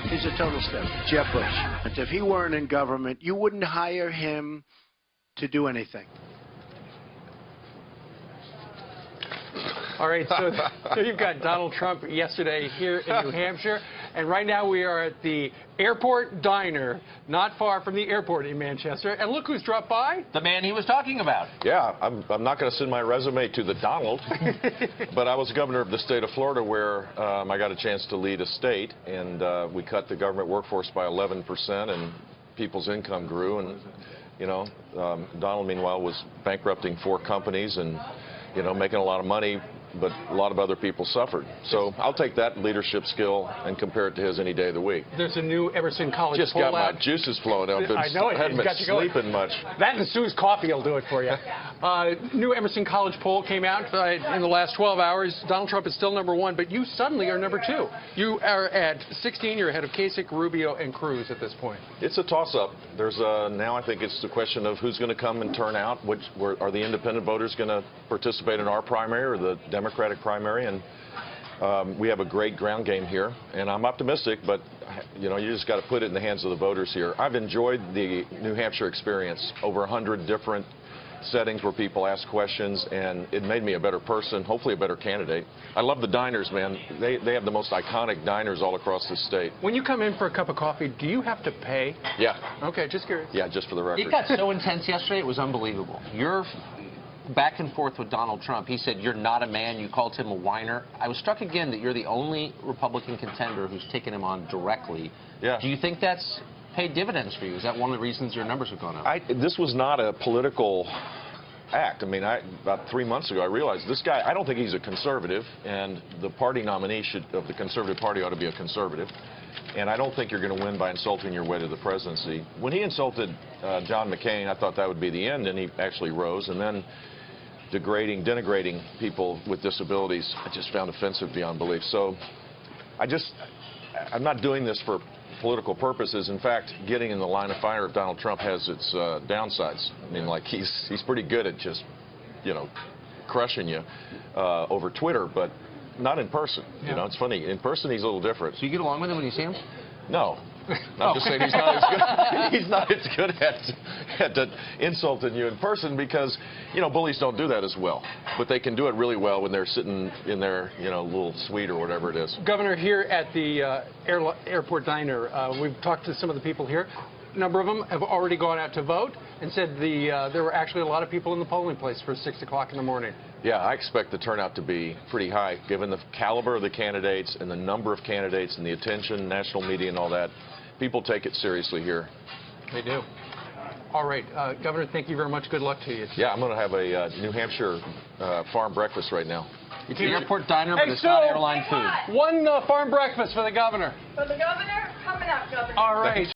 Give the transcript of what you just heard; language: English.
He's a total step. Jeb Bush. And if he weren't in government, you wouldn't hire him to do anything. All right, so you've got Donald Trump yesterday here in New Hampshire, and right now we are at the Airport Diner, not far from the airport in Manchester. And look who's dropped by. The man he was talking about. Yeah, I'm not going to send my resume to the Donald, but I was governor of the state of Florida where I got a chance to lead a state, and we cut the government workforce by 11%, and people's income grew. And, you know, Donald, meanwhile, was bankrupting 4 companies and, you know, making a lot of money, but a lot of other people suffered. So I'll take that leadership skill and compare it to his any day of the week. There's a new Emerson College Just poll got my out. juices flowing out. I know it. I haven't been sleeping much. That and Sue's coffee will do it for you. New Emerson College poll came out in the last 12 hours. Donald Trump is still #1, but you suddenly are #2. You are at 16. You're ahead of Kasich, Rubio, and Cruz at this point. It's a toss-up. There's now I think it's the question of who's going to come and turn out. Are the independent voters going to participate in our primary or the Democratic primary? And we have a great ground game here, and I'm optimistic, but you know, you just got to put it in the hands of the voters here. I've enjoyed the New Hampshire experience, over 100 different settings where people ask questions, and it made me a better person, hopefully a better candidate. I love the diners, man. They have the most iconic diners all across the state. When you come in for a cup of coffee, do you have to pay? Yeah. Okay, just curious. Yeah, just for the record. It got so intense yesterday, it was unbelievable. You're back and forth with Donald Trump. He said you're not a man. You called him a whiner. I was struck again that you're the only Republican contender who's taken him on directly. Yeah. Do you think that's paid dividends for you? Is that one of the reasons your numbers have gone up? This was not a political act. I mean, about 3 months ago, I realized this guy, I don't think he's a conservative, and the party nominee of the Conservative Party ought to be a conservative. And I don't think you're going to win by insulting your way to the presidency. When he insulted John McCain, I thought that would be the end, and he actually rose. And then denigrating people with disabilities, I just found offensive beyond belief. So I'm not doing this for political purposes. In fact, getting in the line of fire of Donald Trump has its downsides. I mean, like, he's pretty good at just, you know, crushing you over Twitter, but not in person. Yeah. You know, it's funny. In person, he's a little different. So you get along with him when you see him? No. I'm just saying he's not as good. He's not as good at insulting you in person because, you know, bullies don't do that as well. But they can do it really well when they're sitting in their, you know, little suite or whatever it is. Governor, here at the Airport Diner, we've talked to some of the people here. A number of them have already gone out to vote and said there were actually a lot of people in the polling place for 6 o'clock in the morning. Yeah, I expect the turnout to be pretty high, given the caliber of the candidates and the number of candidates and the attention, national media and all that. People take it seriously here. They do. All right, Governor, thank you very much. Good luck to you. Yeah, I'm going to have a New Hampshire farm breakfast right now. It's an airport diner, but it's not airline food. One farm breakfast for the governor. For the governor? Coming up, Governor. All right.